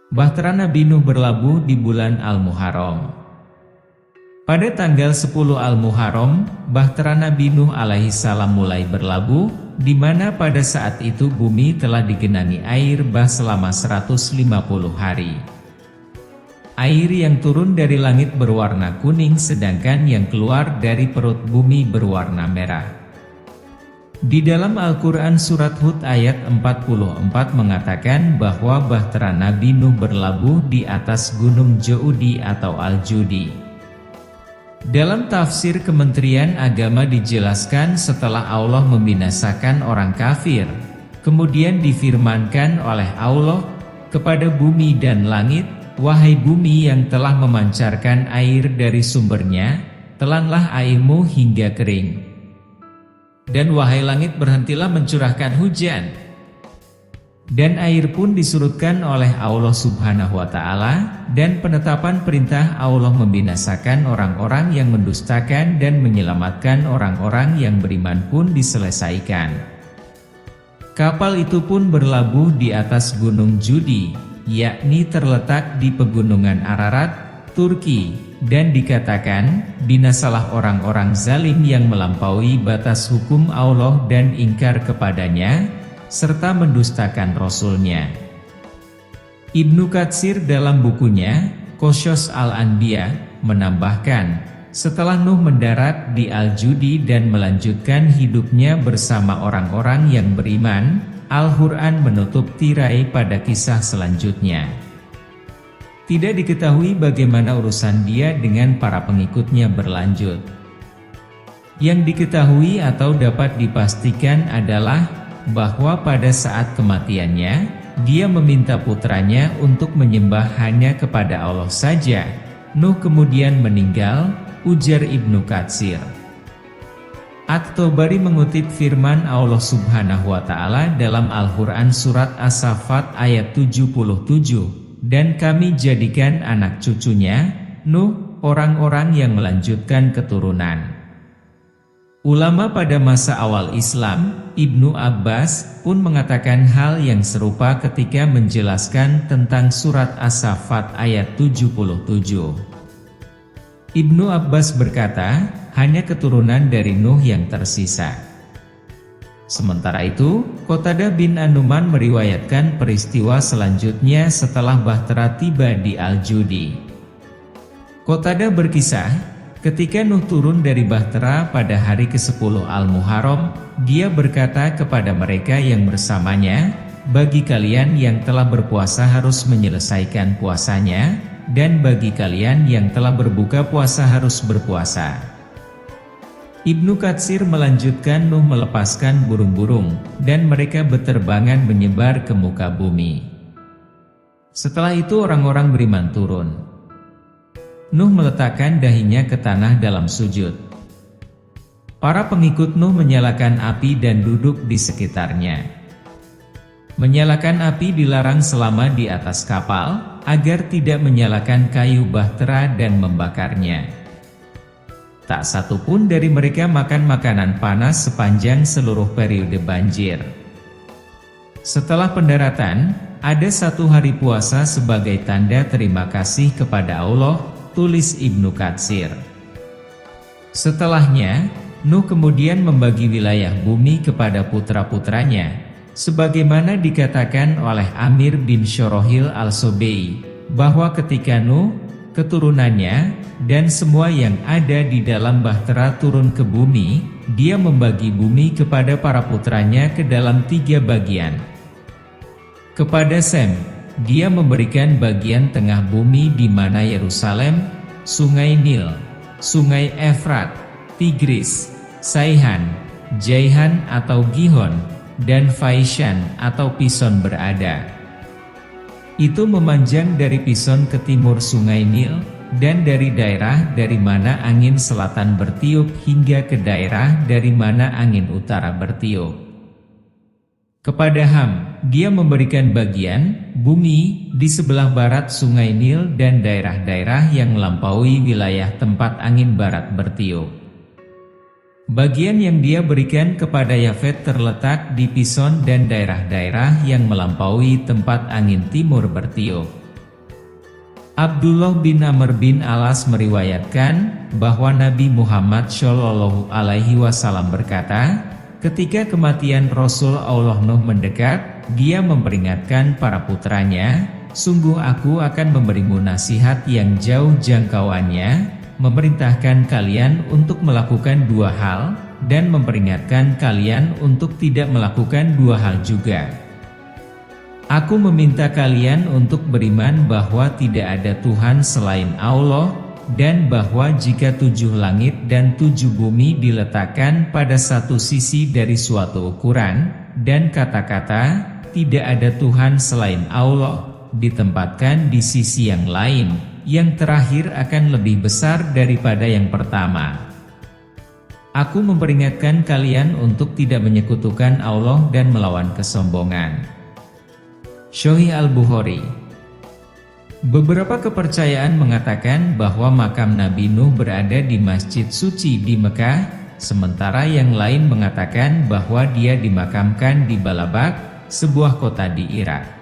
Bahtera Nabi Nuh berlabuh di bulan Al-Muharram. Pada tanggal 10 Al-Muharram, Bahtera Nabi Nuh alaihissalam mulai berlabuh, di mana pada saat itu bumi telah digenangi air bah selama 150 hari. Air yang turun dari langit berwarna kuning sedangkan yang keluar dari perut bumi berwarna merah. Di dalam Al-Quran Surat Hud ayat 44 mengatakan bahwa Bahtera Nabi Nuh berlabuh di atas gunung Judi atau Al-Judi. Dalam tafsir Kementerian Agama dijelaskan setelah Allah membinasakan orang kafir, kemudian difirmankan oleh Allah kepada bumi dan langit, "Wahai bumi yang telah memancarkan air dari sumbernya, telanlah airmu hingga kering. Dan wahai langit berhentilah mencurahkan hujan." Dan air pun disurutkan oleh Allah subhanahu wa ta'ala, dan penetapan perintah Allah membinasakan orang-orang yang mendustakan dan menyelamatkan orang-orang yang beriman pun diselesaikan. Kapal itu pun berlabuh di atas gunung Judi, yakni terletak di pegunungan Ararat, Turki, dan dikatakan, binasalah orang-orang zalim yang melampaui batas hukum Allah dan ingkar kepadanya, serta mendustakan Rasul-Nya. Ibnu Katsir dalam bukunya, Qasas Al-Anbiya, menambahkan, setelah Nuh mendarat di Al-Judi dan melanjutkan hidupnya bersama orang-orang yang beriman, Al-Quran menutup tirai pada kisah selanjutnya. Tidak diketahui bagaimana urusan dia dengan para pengikutnya berlanjut. Yang diketahui atau dapat dipastikan adalah bahwa pada saat kematiannya, dia meminta putranya untuk menyembah hanya kepada Allah saja. Nuh kemudian meninggal, ujar Ibnu Katsir. At-Tabari mengutip firman Allah subhanahu wa ta'ala dalam Al-Quran Surat As-Saffat ayat 77, "Dan kami jadikan anak cucunya, Nuh, orang-orang yang melanjutkan keturunan." Ulama pada masa awal Islam, Ibnu Abbas, pun mengatakan hal yang serupa ketika menjelaskan tentang Surat As-Saffat ayat 77. Ibnu Abbas berkata, hanya keturunan dari Nuh yang tersisa. Sementara itu, Qatadah bin An-Nu'man meriwayatkan peristiwa selanjutnya setelah Bahtera tiba di Al-Judi. Qatadah berkisah, ketika Nuh turun dari Bahtera pada hari ke-10 Al-Muharram, dia berkata kepada mereka yang bersamanya, "Bagi kalian yang telah berpuasa harus menyelesaikan puasanya, dan bagi kalian yang telah berbuka puasa harus berpuasa." Ibnu Katsir melanjutkan, Nuh melepaskan burung-burung, dan mereka beterbangan menyebar ke muka bumi. Setelah itu orang-orang beriman turun. Nuh meletakkan dahinya ke tanah dalam sujud. Para pengikut Nuh menyalakan api dan duduk di sekitarnya. Menyalakan api dilarang selama di atas kapal, agar tidak menyalakan kayu bahtera dan membakarnya. Tak satu pun dari mereka makan makanan panas sepanjang seluruh periode banjir. Setelah pendaratan, ada satu hari puasa sebagai tanda terima kasih kepada Allah, tulis Ibnu Katsir. Setelahnya, Nuh kemudian membagi wilayah bumi kepada putra-putranya, sebagaimana dikatakan oleh Amir bin Syorohil al-Sobei, bahwa ketika Nuh, keturunannya, dan semua yang ada di dalam bahtera turun ke bumi, dia membagi bumi kepada para putranya ke dalam 3 bagian. Kepada Sem, dia memberikan bagian tengah bumi di mana Yerusalem, Sungai Nil, Sungai Efrat, Tigris, Saihan, Jaihan atau Gihon, dan Faishan atau Pison berada. Itu memanjang dari Pison ke timur Sungai Nil, dan dari daerah dari mana angin selatan bertiup hingga ke daerah dari mana angin utara bertiup. Kepada Ham, dia memberikan bagian bumi di sebelah barat Sungai Nil dan daerah-daerah yang melampaui wilayah tempat angin barat bertiup. Bagian yang dia berikan kepada Yafet terletak di Pison dan daerah-daerah yang melampaui tempat angin timur bertiup. Abdullah bin Amr bin Alas meriwayatkan bahwa Nabi Muhammad Shallallahu Alaihi Wasallam berkata, ketika kematian Rasul Allah Nuh mendekat, dia memperingatkan para putranya, sungguh aku akan memberimu nasihat yang jauh jangkauannya, memerintahkan kalian untuk melakukan dua hal, dan memperingatkan kalian untuk tidak melakukan dua hal juga. Aku meminta kalian untuk beriman bahwa tidak ada Tuhan selain Allah, dan bahwa jika 7 langit dan 7 bumi diletakkan pada satu sisi dari suatu ukuran, dan kata-kata, tidak ada Tuhan selain Allah, ditempatkan di sisi yang lain, yang terakhir akan lebih besar daripada yang pertama. Aku memperingatkan kalian untuk tidak menyekutukan Allah dan melawan kesombongan. Sahih Al-Bukhari. Beberapa kepercayaan mengatakan bahwa makam Nabi Nuh berada di Masjid Suci di Mekah, sementara yang lain mengatakan bahwa dia dimakamkan di Balabak, sebuah kota di Irak.